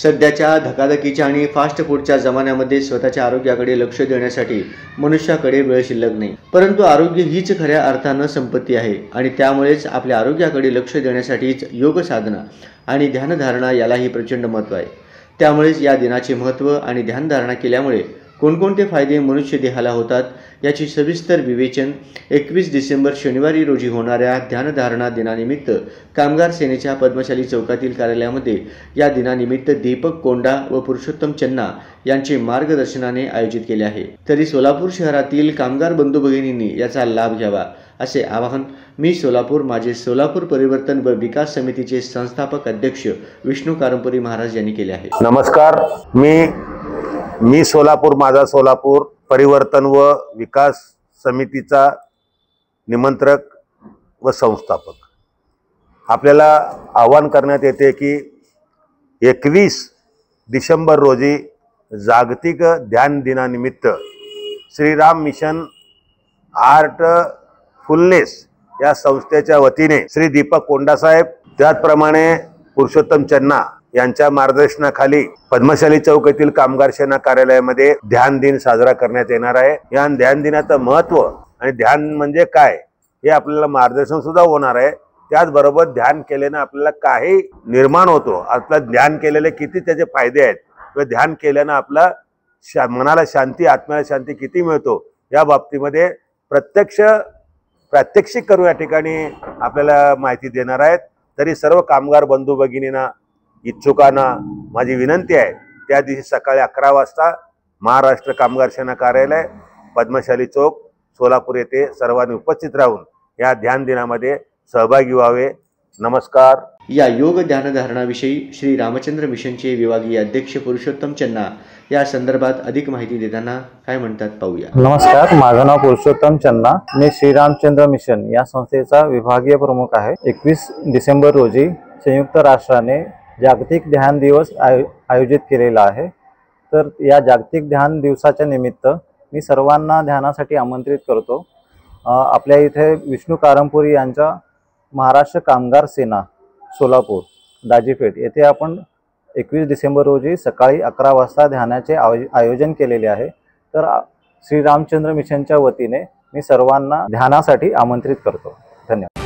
सध्याच्या धकाधकीच्या आणि फास्ट फूडच्या जमान्यामध्ये स्वतःच्या आरोग्याकडे लक्ष देण्यासाठी मनुष्याकडे वेळ शिल्लक नाही। परंतु आरोग्य हीच खऱ्या अर्थानं संपत्ती आहे आणि त्यामुळेच आपल्या आरोग्याकडे लक्ष देण्यासाठीच योग साधना आणि ध्यानधारणा यालाही प्रचंड महत्त्व आहे। त्यामुळेच या दिनाचे महत्त्व आणि ध्यानधारणा केल्यामुळे कोणकोणते फायदे मनुष्य देहाला होतात याची सविस्तर विवेचन 21 डिसेंबर शनिवारी रोजी होणाऱ्या ध्यानधारणा दिनानिमित्त कामगार सेनेच्या पद्मशाली चौकातील कार्यालयामध्ये या दिनानिमित्त दीपक कोंडा व पुरुषोत्तम चन्ना यांचे मार्गदर्शनाने आयोजित केले आहे। तरी सोलापूर शहरातील कामगार बंधू भगिनींनी याचा लाभ घ्यावा असे आवाहन मी सोलापूर माझे सोलापूर परिवर्तन व विकास समितीचे संस्थापक अध्यक्ष विष्णू कारंपुरी महाराज यांनी केले आहे। नमस्कार, मी सोलापूर माझा सोलापूर परिवर्तन व विकास समितीचा निमंत्रक व संस्थापक। आपल्याला आवाहन करण्यात येते की 21 डिसेंबर रोजी जागतिक ध्यान दिनानिमित्त श्रीराम मिशन आर्ट फुलनेस या संस्थेच्या वतीने श्री दीपक कोंडा साहेब त्याचप्रमाणे पुरुषोत्तम चन्ना यांच्या मार्गदर्शनाखाली पद्मशाली चौक येथील कामगार सेना कार्यालयामध्ये ध्यान दिन साजरा करण्यात येणार आहे। या ध्यान दिनाचं महत्त्व आणि ध्यान म्हणजे काय हे आपल्याला मार्गदर्शन सुद्धा होणार आहे। त्याचबरोबर ध्यान केल्याने आपल्याला काही निर्माण होतो, आपलं ध्यान केलेले किती त्याचे फायदे आहेत व ध्यान केल्याने आपला मनाला शांती आत्म्याला शांती किती मिळतो या बाबतीमध्ये प्रात्यक्षिक करू या ठिकाणी आपल्याला माहिती देणार आहेत। तरी सर्व कामगार बंधू भगिनींना इच्छुकांना माझी विनंती आहे, त्या दिवशी सकाळी 11 वाजता महाराष्ट्र कामगार सेना कार्यालय पद्मशाली चौक सोलापूर येथे सर्वांनी उपस्थित राहून या ध्यान दिनामध्ये सहभागी व्हावे। नमस्कार। या योग ध्यानधारणाविषयी श्री रामचंद्र मिशनचे विभागीय अध्यक्ष पुरुषोत्तम चन्ना या संदर्भात अधिक माहिती देताना काय म्हणतात पाहूया। नमस्कार, माझं नाव पुरुषोत्तम चन्ना, मी श्रीरामचंद्र मिशन या संस्थेचा विभागीय प्रमुख आहे। 21 डिसेंबर रोजी संयुक्त राष्ट्राने जागतिक ध्यान दिवस आयोजित केलेला आहे। तर या जागतिक ध्यान दिवसाच्या निमित्त मी सर्वांना ध्यानासाठी आमंत्रित करतो। आपल्या इथे विष्णू कारंपुरी यांच्या महाराष्ट्र कामगार सेना सोलापूर दाजीपेठ येथे आपण 21 डिसेंबर रोजी सकाळी 11 वाजता ध्यानाचे आयोजन केलेले आहे। तर श्री रामचंद्र मिशनच्या वतीने मी सर्वांना ध्यानासाठी आमंत्रित करतो। धन्यवाद।